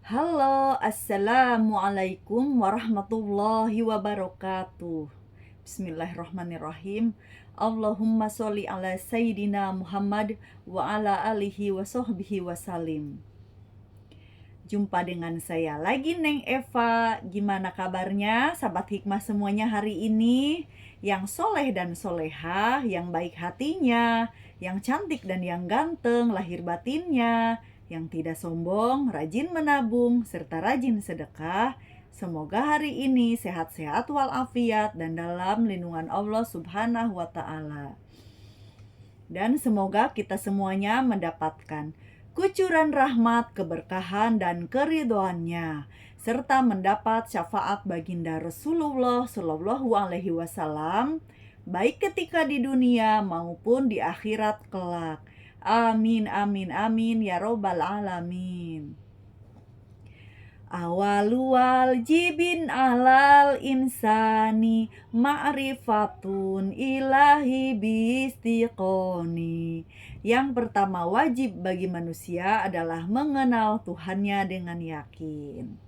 Halo, assalamualaikum warahmatullahi wabarakatuh. Bismillahirrahmanirrahim. Allahumma sholli ala sayyidina Muhammad wa ala alihi wa sahbihi wasalim. Jumpa dengan saya lagi, Neng Eva. Gimana kabarnya sahabat hikmah semuanya hari ini? Yang soleh dan solehah, yang baik hatinya, yang cantik dan yang ganteng lahir batinnya, yang tidak sombong, rajin menabung, serta rajin sedekah. Semoga hari ini sehat-sehat walafiat dan dalam lindungan Allah Subhanahu wa Ta'ala. Dan semoga kita semuanya mendapatkan kucuran rahmat, keberkahan, dan keridhoannya, serta mendapat syafaat baginda Rasulullah Shallallahu Alaihi Wasallam, baik ketika di dunia maupun di akhirat kelak. Amin, amin, amin, ya robbal alamin. Awalu wajibin alal insani ma'rifatun ilahi bistiqoni. Yang pertama wajib bagi manusia adalah mengenal Tuhannya dengan yakin.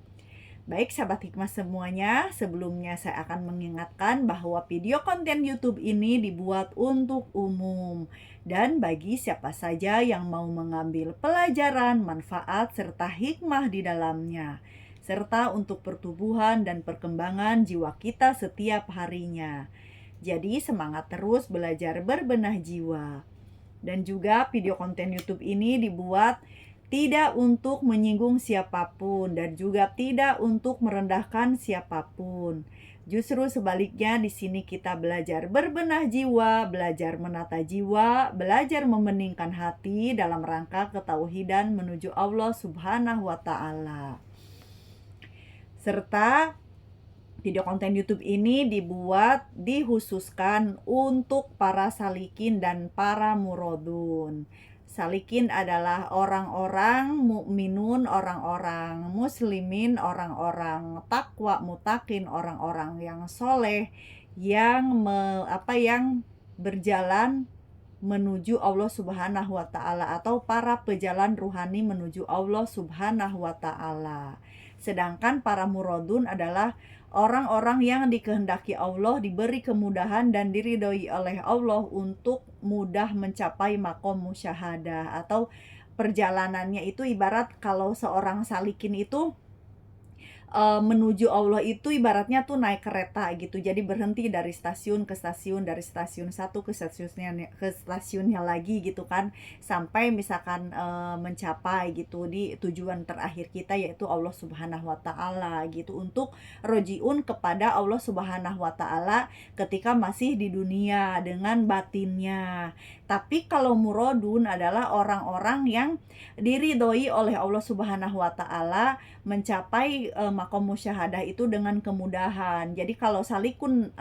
Baik sahabat hikmah semuanya, sebelumnya saya akan mengingatkan bahwa video konten YouTube ini dibuat untuk umum dan bagi siapa saja yang mau mengambil pelajaran, manfaat, serta hikmah di dalamnya, serta untuk pertumbuhan dan perkembangan jiwa kita setiap harinya. Jadi semangat terus belajar berbenah jiwa. Dan juga video konten YouTube ini dibuat tidak untuk menyinggung siapapun dan juga tidak untuk merendahkan siapapun. Justru sebaliknya di sini kita belajar berbenah jiwa, belajar menata jiwa, belajar membeningkan hati dalam rangka ketauhidan menuju Allah Subhanahu wa Ta'ala. Serta video konten YouTube ini dikhususkan untuk para salikin dan para murodun. Salikin adalah orang-orang mukminun, orang-orang muslimin, orang-orang takwa, mutakin, orang-orang yang soleh, yang berjalan menuju Allah Subhanahu wa Ta'ala, atau para pejalan ruhani menuju Allah Subhanahu wa Ta'ala. Sedangkan para murodun adalah orang-orang yang dikehendaki Allah, diberi kemudahan dan diridhoi oleh Allah untuk mudah mencapai makom musyahadah, atau perjalanannya itu ibarat kalau seorang salikin itu menuju Allah itu ibaratnya tuh naik kereta gitu. Jadi berhenti dari stasiun ke stasiun, dari stasiun satu ke stasiunnya lagi gitu kan, sampai misalkan mencapai gitu di tujuan terakhir kita, yaitu Allah Subhanahu wa Ta'ala gitu, untuk rojiun kepada Allah Subhanahu wa Ta'ala ketika masih di dunia dengan batinnya. Tapi kalau murodun adalah orang-orang yang diridhoi oleh Allah Subhanahu wa Ta'ala, mencapai makom musyahadah itu dengan kemudahan. Jadi kalau salikun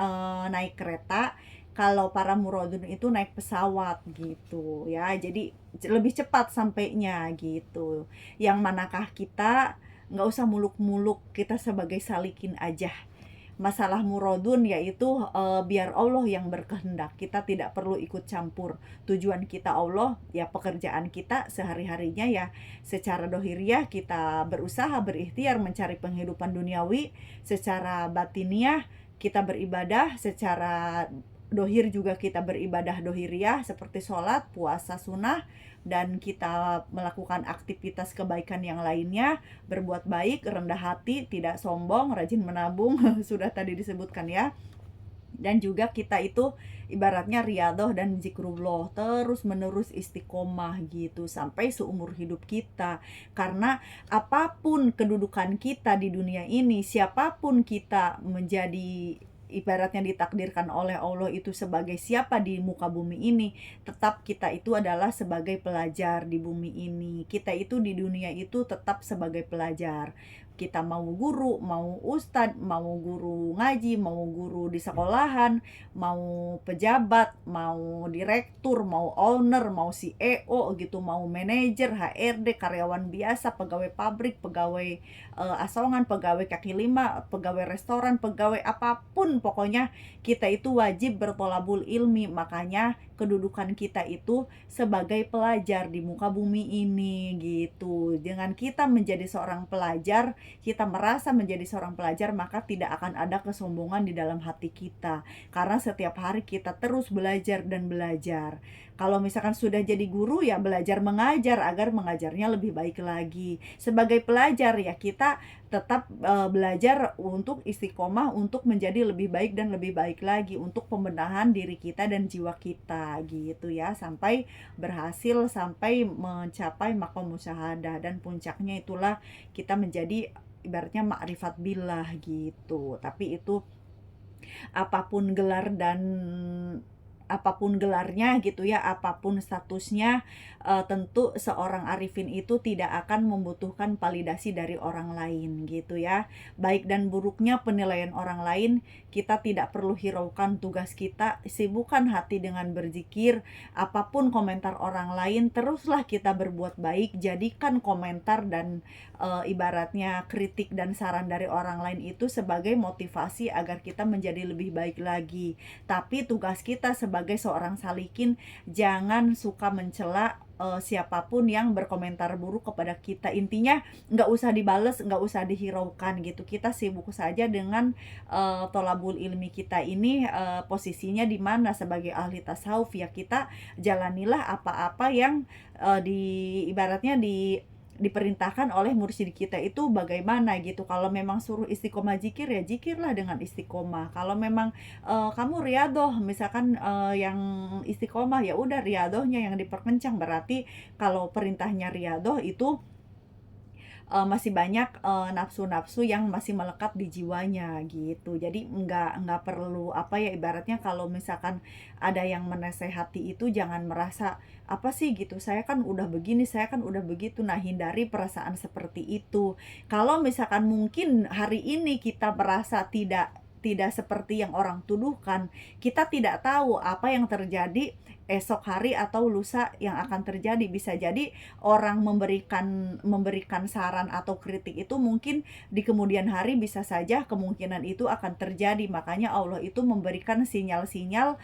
naik kereta, kalau para murodun itu naik pesawat gitu ya. Jadi lebih cepat sampainya gitu. Yang manakah kita nggak usah muluk-muluk, kita sebagai salikin aja. Masalah murodun yaitu biar Allah yang berkehendak, kita tidak perlu ikut campur. Tujuan kita Allah, ya pekerjaan kita sehari-harinya ya secara dohiriyah kita berusaha berikhtiar mencari penghidupan duniawi, secara batiniah kita beribadah, secara dohir juga kita beribadah dohiriyah seperti sholat, puasa sunnah, dan kita melakukan aktivitas kebaikan yang lainnya, berbuat baik, rendah hati, tidak sombong, rajin menabung, sudah tadi disebutkan ya. Dan juga kita itu ibaratnya riyadhah dan zikrullah, terus menerus istiqomah gitu sampai seumur hidup kita. Karena apapun kedudukan kita di dunia ini, siapapun kita menjadi, ibaratnya ditakdirkan oleh Allah itu sebagai siapa di muka bumi ini, tetap kita itu adalah sebagai pelajar di bumi ini. Kita itu di dunia itu tetap sebagai pelajar. Kita mau guru, mau ustadz, mau guru ngaji, mau guru di sekolahan, mau pejabat, mau direktur, mau owner, mau CEO gitu, mau manajer, HRD, karyawan biasa, pegawai pabrik, pegawai asongan, pegawai kaki lima, pegawai restoran, pegawai apapun apapun, pokoknya kita itu wajib bertolabul ilmi. Makanya kedudukan kita itu sebagai pelajar di muka bumi ini gitu. Dengan kita menjadi seorang pelajar, kita merasa menjadi seorang pelajar, maka tidak akan ada kesombongan di dalam hati kita. Karena setiap hari kita terus belajar dan belajar. Kalau misalkan sudah jadi guru, ya belajar mengajar agar mengajarnya lebih baik lagi. Sebagai pelajar ya kita tetap belajar untuk istiqomah, untuk menjadi lebih baik dan lebih baik lagi, untuk pembenahan diri kita dan jiwa kita gitu ya, sampai berhasil, sampai mencapai maqam musyahadah, dan puncaknya itulah kita menjadi ibaratnya ma'rifat billah gitu. Tapi itu apapun gelar dan apapun gelarnya gitu ya, apapun statusnya, tentu seorang arifin itu tidak akan membutuhkan validasi dari orang lain gitu ya. Baik dan buruknya penilaian orang lain, kita tidak perlu hiraukan. Tugas kita sibukkan hati dengan berzikir. Apapun komentar orang lain, teruslah kita berbuat baik. Jadikan komentar dan ibaratnya kritik dan saran dari orang lain itu sebagai motivasi agar kita menjadi lebih baik lagi. Tapi tugas kita sebagai seorang salikin, jangan suka mencela siapapun yang berkomentar buruk kepada kita. Intinya nggak usah dibales, nggak usah dihiraukan gitu. Kita sibuk saja dengan tolabul ilmi kita ini, posisinya di mana sebagai ahli tasawuf ya, kita jalanilah apa-apa yang ibaratnya diperintahkan oleh mursyid kita itu bagaimana gitu. Kalau memang suruh istiqomah zikir, ya zikirlah dengan istiqomah. Kalau memang kamu riadoh misalkan, yang istiqomah, ya udah riadohnya yang diperkencang. Berarti kalau perintahnya riadoh itu masih banyak nafsu-nafsu yang masih melekat di jiwanya gitu. Jadi nggak perlu apa ya, ibaratnya kalau misalkan ada yang menasehati itu jangan merasa apa sih gitu, saya kan udah begini, saya kan udah begitu. Nah, hindari perasaan seperti itu. Kalau misalkan mungkin hari ini kita merasa tidak seperti yang orang tuduhkan, kita tidak tahu apa yang terjadi esok hari atau lusa yang akan terjadi. Bisa jadi orang memberikan saran atau kritik itu mungkin di kemudian hari bisa saja kemungkinan itu akan terjadi. Makanya Allah itu memberikan sinyal-sinyal,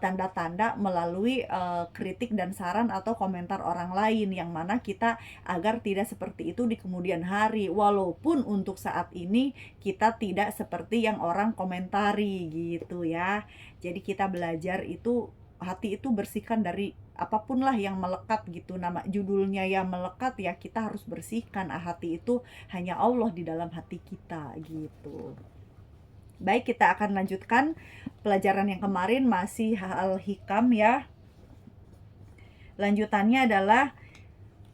tanda-tanda melalui kritik dan saran atau komentar orang lain, yang mana kita agar tidak seperti itu di kemudian hari, walaupun untuk saat ini kita tidak seperti yang orang komentari gitu ya. Jadi kita belajar itu, hati itu bersihkan dari apapun lah yang melekat gitu. Nama judulnya yang melekat, ya kita harus bersihkan. Hati itu hanya Allah di dalam hati kita gitu. Baik, kita akan lanjutkan pelajaran yang kemarin, masih hal hikam ya. Lanjutannya adalah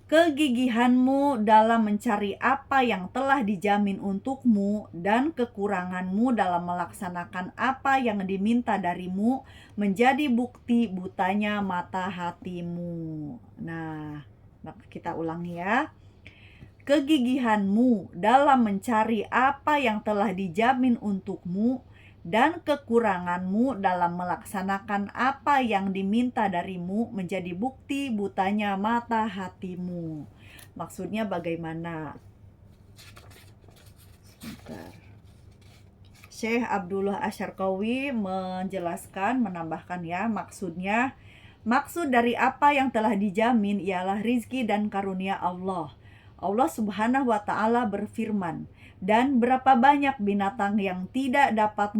kegigihanmu dalam mencari apa yang telah dijamin untukmu dan kekuranganmu dalam melaksanakan apa yang diminta darimu menjadi bukti butanya mata hatimu. Nah, kita ulangi ya. Kegigihanmu dalam mencari apa yang telah dijamin untukmu dan kekuranganmu dalam melaksanakan apa yang diminta darimu menjadi bukti butanya mata hatimu. Maksudnya bagaimana? Sebentar. Syekh Abdullah Asyarqawi menjelaskan, menambahkan ya, maksud dari apa yang telah dijamin ialah rizki dan karunia Allah. Allah Subhanahu wa Ta'ala berfirman, dan berapa banyak binatang yang tidak dapat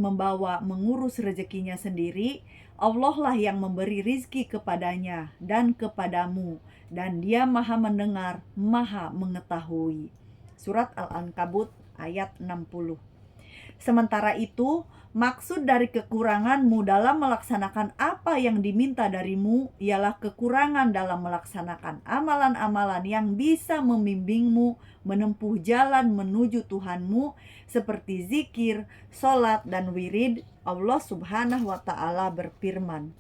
mengurus rezekinya sendiri, Allah lah yang memberi rizki kepadanya dan kepadamu, dan Dia Maha mendengar, Maha mengetahui. Surat Al-Ankabut ayat 60. Sementara itu, maksud dari kekuranganmu dalam melaksanakan apa yang diminta darimu ialah kekurangan dalam melaksanakan amalan-amalan yang bisa membimbingmu menempuh jalan menuju Tuhanmu seperti zikir, sholat, dan wirid. Allah Subhanahu wa Ta'ala berfirman,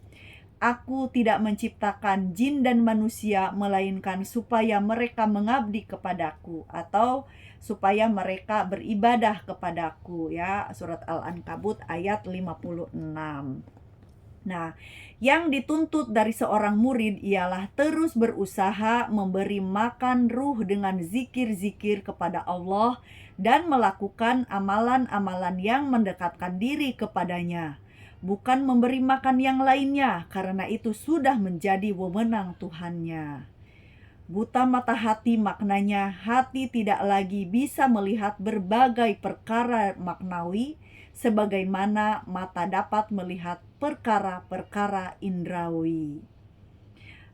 Aku tidak menciptakan jin dan manusia melainkan supaya mereka mengabdi kepadaku atau supaya mereka beribadah kepadaku ya. Surat Al-Ankabut ayat 56. Nah, yang dituntut dari seorang murid ialah terus berusaha memberi makan ruh dengan zikir-zikir kepada Allah dan melakukan amalan-amalan yang mendekatkan diri kepadanya, bukan memberi makan yang lainnya, karena itu sudah menjadi wewenang Tuhannya. Buta mata hati maknanya hati tidak lagi bisa melihat berbagai perkara maknawi sebagaimana mata dapat melihat perkara-perkara indrawi.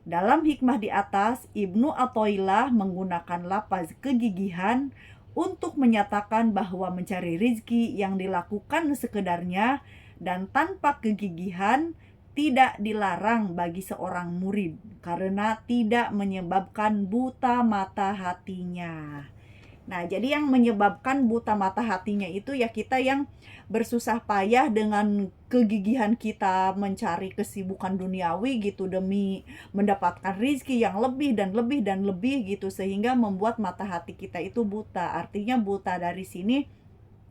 Dalam hikmah di atas, Ibnu Athaillah menggunakan lafaz kegigihan untuk menyatakan bahwa mencari rizki yang dilakukan sekedarnya dan tanpa kegigihan tidak dilarang bagi seorang murid karena tidak menyebabkan buta mata hatinya. Nah, jadi yang menyebabkan buta mata hatinya itu ya kita yang bersusah payah dengan kegigihan kita mencari kesibukan duniawi gitu demi mendapatkan rizki yang lebih dan lebih dan lebih gitu sehingga membuat mata hati kita itu buta. Artinya buta dari sini,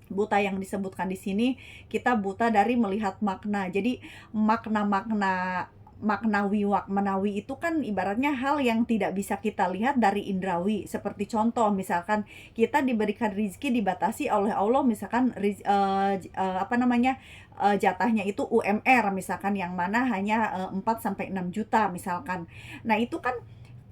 buta yang disebutkan di sini, kita buta dari melihat makna. Jadi makna-makna maknawi itu kan ibaratnya hal yang tidak bisa kita lihat dari indrawi. Seperti contoh misalkan kita diberikan rizki dibatasi oleh Allah, misalkan jatahnya itu UMR misalkan yang mana hanya 4 sampai 6 juta misalkan. Nah, itu kan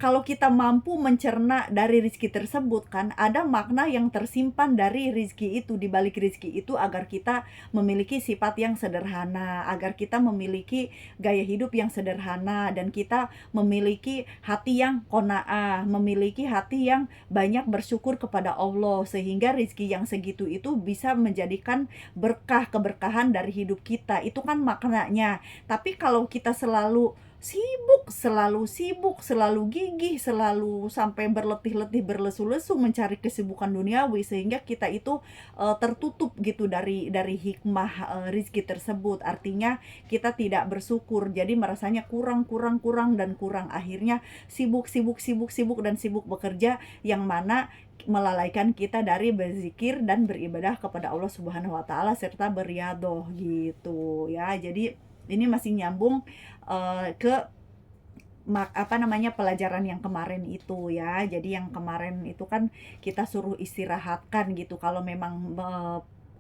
kalau kita mampu mencerna dari rizki tersebut kan ada makna yang tersimpan dari rizki itu, di balik rizki itu agar kita memiliki sifat yang sederhana, agar kita memiliki gaya hidup yang sederhana, dan kita memiliki hati yang qanaah, memiliki hati yang banyak bersyukur kepada Allah, sehingga rizki yang segitu itu bisa menjadikan berkah, keberkahan dari hidup kita. Itu kan maknanya. Tapi kalau kita selalu sibuk, selalu gigih, selalu sampai berletih-letih, berlesu-lesu mencari kesibukan duniawi sehingga kita itu tertutup gitu dari hikmah rizki tersebut. Artinya kita tidak bersyukur, jadi merasanya kurang dan kurang. Akhirnya sibuk dan sibuk bekerja yang mana melalaikan kita dari berzikir dan beribadah kepada Allah Subhanahu wa taala serta beriadoh gitu ya. Jadi ini masih nyambung ke pelajaran yang kemarin itu ya. Jadi yang kemarin itu kan kita suruh istirahatkan gitu kalau memang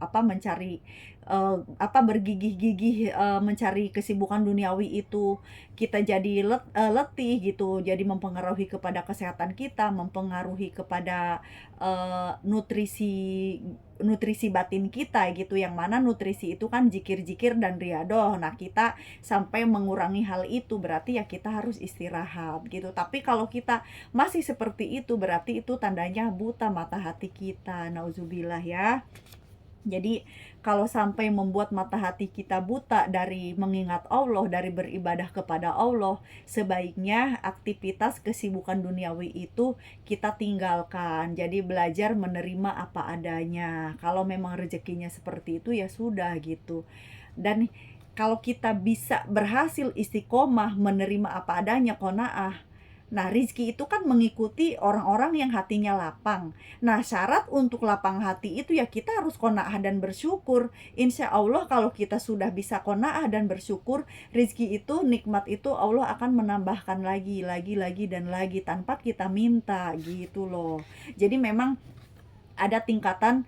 mencari bergigih-gigih mencari kesibukan duniawi itu kita jadi letih gitu, jadi mempengaruhi kepada kesehatan kita, mempengaruhi kepada nutrisi batin kita gitu, yang mana nutrisi itu kan zikir-zikir dan riadoh. Nah, kita sampai mengurangi hal itu berarti ya kita harus istirahat gitu. Tapi kalau kita masih seperti itu berarti itu tandanya buta mata hati kita. Nauzubillah ya. Jadi kalau sampai membuat mata hati kita buta dari mengingat Allah, dari beribadah kepada Allah, sebaiknya aktivitas kesibukan duniawi itu kita tinggalkan. Jadi belajar menerima apa adanya. Kalau memang rezekinya seperti itu ya sudah gitu. Dan kalau kita bisa berhasil istiqomah menerima apa adanya, qanaah. Nah, rizki itu kan mengikuti orang-orang yang hatinya lapang. Nah, syarat untuk lapang hati itu ya kita harus qanaah dan bersyukur. Insya Allah kalau kita sudah bisa qanaah dan bersyukur, rizki itu, nikmat itu Allah akan menambahkan lagi dan lagi tanpa kita minta gitu loh. Jadi memang ada tingkatan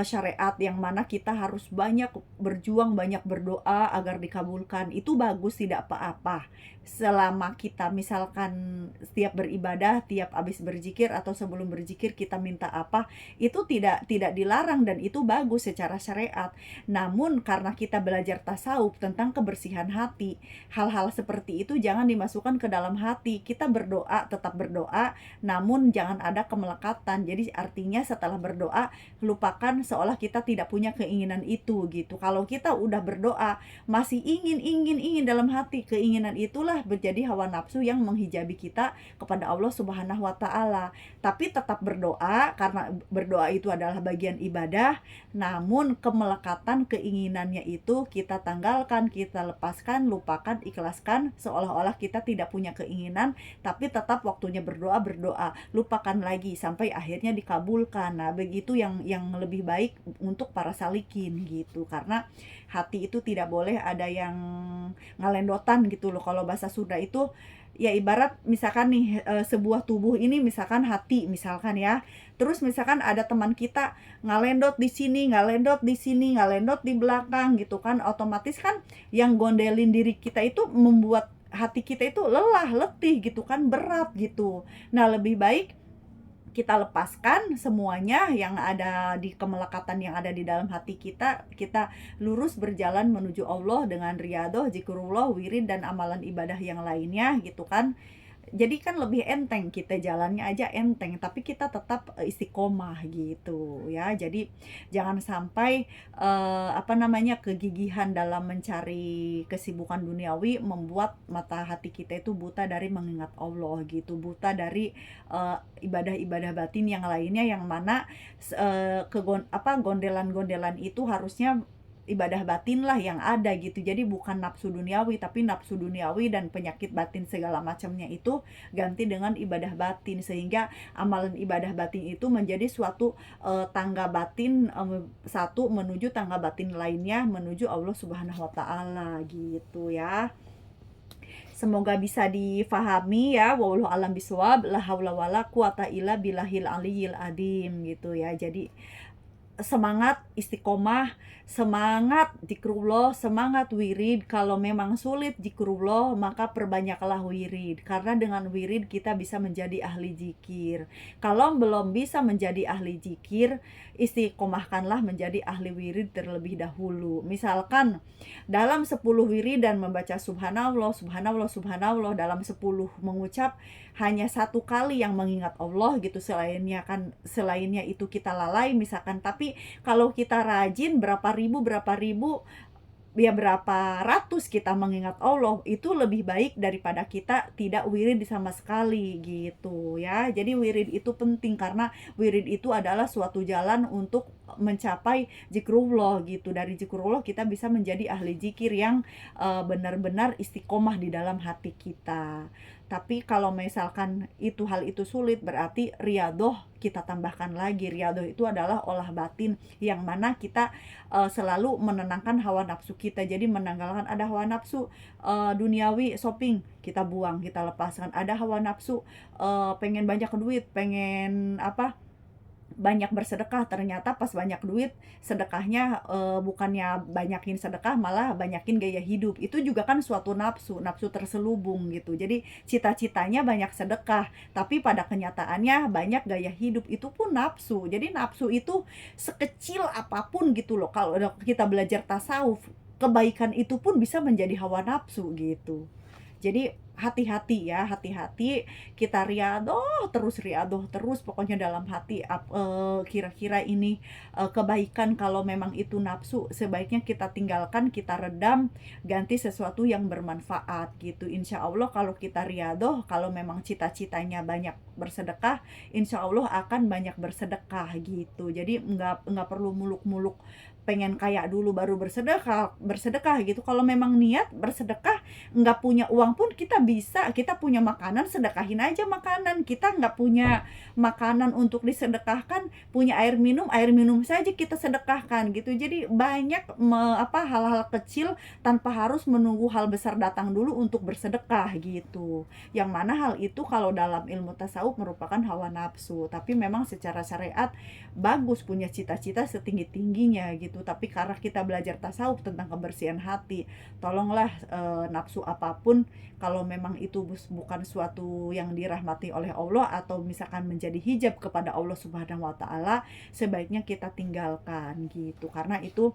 syariat yang mana kita harus banyak berjuang, banyak berdoa agar dikabulkan. Itu bagus, tidak apa-apa. Selama kita misalkan setiap beribadah, tiap habis berzikir atau sebelum berzikir kita minta apa, itu tidak dilarang dan itu bagus secara syariat. Namun karena kita belajar tasawuf tentang kebersihan hati, hal-hal seperti itu jangan dimasukkan ke dalam hati. Kita berdoa, tetap berdoa, namun jangan ada kemelekatan. Jadi artinya setelah berdoa lupakan seolah kita tidak punya keinginan itu gitu. Kalau kita udah berdoa masih ingin dalam hati, keinginan itulah menjadi hawa nafsu yang menghijabi kita kepada Allah Subhanahu wa taala. Tapi tetap berdoa karena berdoa itu adalah bagian ibadah, namun kemelekatan keinginannya itu kita tanggalkan, kita lepaskan, lupakan, ikhlaskan seolah-olah kita tidak punya keinginan, tapi tetap waktunya berdoa, lupakan lagi sampai akhirnya dikabulkan. Nah, begitu yang lebih lebih baik untuk para salikin gitu. Karena hati itu tidak boleh ada yang ngalendotan gitu loh. Kalau bahasa Sunda itu ya ibarat misalkan nih, sebuah tubuh ini misalkan hati misalkan ya, terus misalkan ada teman kita ngalendot di sini, ngalendot di sini, ngalendot di belakang gitu kan, otomatis kan yang gondelin diri kita itu membuat hati kita itu lelah, letih gitu kan, berat gitu. Nah, lebih baik kita lepaskan semuanya yang ada di kemelekatan yang ada di dalam hati kita, kita lurus berjalan menuju Allah dengan riyadhah, zikrullah, wirid, dan amalan ibadah yang lainnya gitu kan. Jadi kan lebih enteng, kita jalannya aja enteng, tapi kita tetap istiqomah gitu ya. Jadi jangan sampai kegigihan dalam mencari kesibukan duniawi membuat mata hati kita itu buta dari mengingat Allah gitu, buta dari ibadah-ibadah batin yang lainnya, yang mana gondelan-gondelan itu harusnya ibadah batin lah yang ada gitu. Jadi bukan nafsu duniawi, tapi nafsu duniawi dan penyakit batin segala macamnya itu ganti dengan ibadah batin, sehingga amalan ibadah batin itu menjadi suatu tangga batin, satu menuju tangga batin lainnya, menuju Allah Subhanahu wa taala gitu ya. Semoga bisa difahami ya. Wallahu alam bisawab. La haula wala quwata illa billahil aliyil adim gitu ya. Jadi semangat istiqomah, semangat zikrullah, semangat wirid. Kalau memang sulit zikrullah, maka perbanyaklah wirid. Karena dengan wirid kita bisa menjadi ahli zikir. Kalau belum bisa menjadi ahli zikir, istiqomahkanlah menjadi ahli wirid terlebih dahulu. Misalkan dalam 10 wirid dan membaca subhanallah, subhanallah, subhanallah, dalam 10 mengucap hanya 1 kali yang mengingat Allah gitu, selainnya itu kita lalai misalkan. Tapi kalau kita rajin berapa ribu ya berapa ratus kita mengingat Allah, itu lebih baik daripada kita tidak wirid sama sekali gitu ya. Jadi wirid itu penting, karena wirid itu adalah suatu jalan untuk mencapai zikrullah gitu. Dari zikrullah kita bisa menjadi ahli zikir yang benar-benar istiqomah di dalam hati kita. Tapi kalau misalkan hal itu sulit, berarti riyadhah kita tambahkan lagi. Riyadhah itu adalah olah batin, yang mana kita selalu menenangkan hawa nafsu kita. Jadi menanggalkan, ada hawa nafsu duniawi, shopping, kita buang, kita lepaskan. Ada hawa nafsu pengen banyak duit, pengen banyak bersedekah, ternyata pas banyak duit sedekahnya bukannya banyakin sedekah, malah banyakin gaya hidup. Itu juga kan suatu nafsu terselubung gitu. Jadi cita-citanya banyak sedekah, tapi pada kenyataannya banyak gaya hidup, itu pun nafsu. Jadi nafsu itu sekecil apapun gitu loh, kalau kita belajar tasawuf, kebaikan itu pun bisa menjadi hawa nafsu gitu. Jadi hati-hati ya, hati-hati, kita riyadhah terus pokoknya dalam hati. Kira-kira ini kebaikan, kalau memang itu nafsu, sebaiknya kita tinggalkan, kita redam, ganti sesuatu yang bermanfaat gitu. Insya Allah kalau kita riyadhah, kalau memang cita-citanya banyak bersedekah, insya Allah akan banyak bersedekah gitu. Jadi nggak perlu muluk-muluk pengen kaya dulu baru bersedekah gitu. Kalau memang niat bersedekah, nggak punya uang pun kita punya makanan, sedekahin aja makanan. Kita nggak punya makanan untuk disedekahkan, punya air minum saja kita sedekahkan gitu. Jadi banyak hal-hal kecil tanpa harus menunggu hal besar datang dulu untuk bersedekah gitu. Yang mana hal itu kalau dalam ilmu tasawuf merupakan hawa nafsu, tapi memang secara syariat bagus punya cita-cita setinggi-tingginya gitu. Tapi karena kita belajar tasawuf tentang kebersihan hati, tolonglah nafsu apapun, kalau memang itu bukan suatu yang dirahmati oleh Allah, atau misalkan menjadi hijab kepada Allah Subhanahu wa taala, sebaiknya kita tinggalkan gitu. Karena itu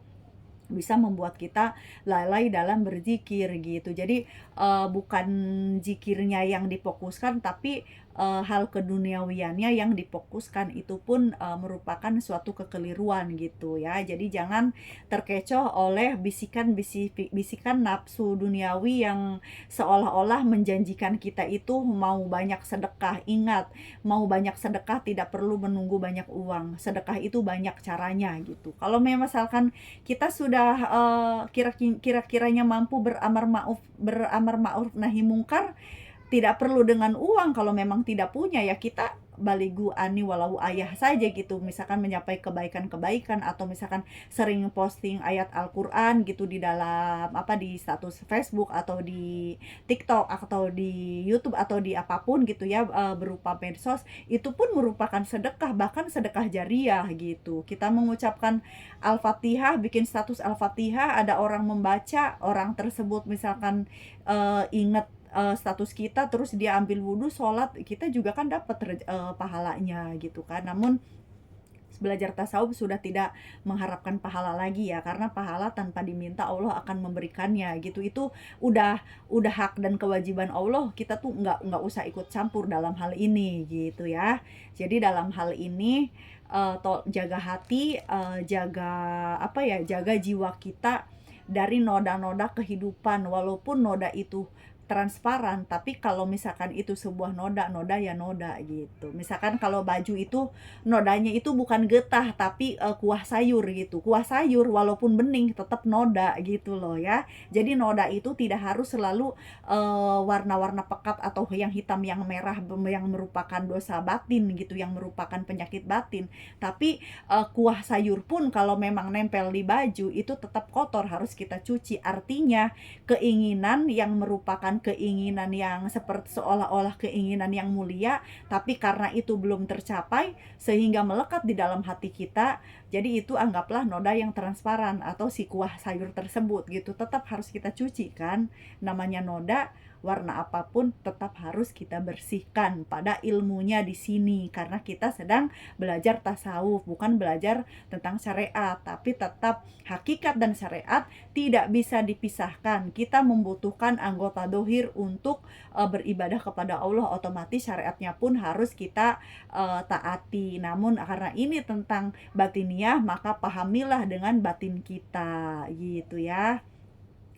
bisa membuat kita lalai dalam berzikir gitu. Jadi bukan zikirnya yang difokuskan, tapi hal keduniawiannya yang difokuskan. Itu pun merupakan suatu kekeliruan gitu ya. Jadi jangan terkecoh oleh bisikan nafsu duniawi yang seolah-olah menjanjikan kita itu mau banyak sedekah. Ingat, mau banyak sedekah tidak perlu menunggu banyak uang. Sedekah itu banyak caranya gitu. Kalau misalkan kita sudah kira-kiranya mampu beramar ma'ruf nahi mungkar, tidak perlu dengan uang. Kalau memang tidak punya, ya kita baligu ani walau ayah saja gitu, misalkan menyapai kebaikan-kebaikan, atau misalkan sering posting ayat Al-Qur'an gitu di dalam di status Facebook atau di TikTok atau di YouTube atau di apapun gitu ya, berupa medsos, itu pun merupakan sedekah, bahkan sedekah jariah gitu. Kita mengucapkan Al-Fatihah, bikin status Al-Fatihah, ada orang membaca, orang tersebut misalkan inget status kita, terus dia ambil wudhu, sholat, kita juga kan dapat pahalanya gitu kan. Namun belajar tasawuf sudah tidak mengharapkan pahala lagi ya, karena pahala tanpa diminta Allah akan memberikannya gitu. Itu udah hak dan kewajiban Allah, kita tuh nggak usah ikut campur dalam hal ini gitu ya. Jadi dalam hal ini jaga hati, jaga jiwa kita dari noda-noda kehidupan, walaupun noda itu transparan, tapi kalau misalkan itu sebuah noda ya noda gitu. Misalkan kalau baju itu nodanya itu bukan getah tapi kuah sayur gitu. Kuah sayur walaupun bening tetap noda gitu loh ya. Jadi noda itu tidak harus selalu warna-warna pekat atau yang hitam yang merah yang merupakan dosa batin gitu, yang merupakan penyakit batin. Tapi kuah sayur pun kalau memang nempel di baju itu tetap kotor, harus kita cuci. Artinya keinginan yang merupakan keinginan yang seperti seolah-olah keinginan yang mulia, tapi karena itu belum tercapai sehingga melekat di dalam hati kita, jadi itu anggaplah noda yang transparan atau si kuah sayur tersebut gitu. Tetap harus kita cuci kan, namanya noda, warna apapun tetap harus kita bersihkan pada ilmunya di sini, karena kita sedang belajar tasawuf, bukan belajar tentang syariat, tapi tetap hakikat dan syariat tidak bisa dipisahkan. Kita membutuhkan anggota dohir untuk beribadah kepada Allah, otomatis syariatnya pun harus kita taati. Namun karena ini tentang batiniah, maka pahamilah dengan batin kita gitu ya.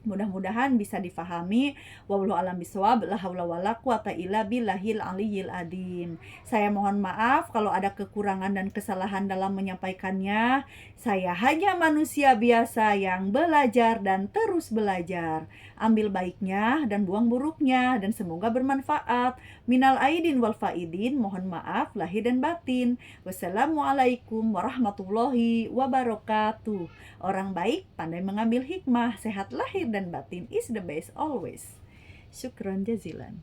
Mudah-mudahan bisa difahami. Wallahu a'lam bishawab. La haula wala quwata illa billahil aliyyil azim. Saya mohon maaf kalau ada kekurangan dan kesalahan dalam menyampaikannya. Saya hanya manusia biasa yang belajar dan terus belajar. Ambil baiknya dan buang buruknya, dan semoga bermanfaat. Minal aidin wal faidin, mohon maaf lahir dan batin. Wassalamualaikum warahmatullahi wabarakatuh. Orang baik pandai mengambil hikmah, sehat lahir dan batin is the best always. Syukron jazilan.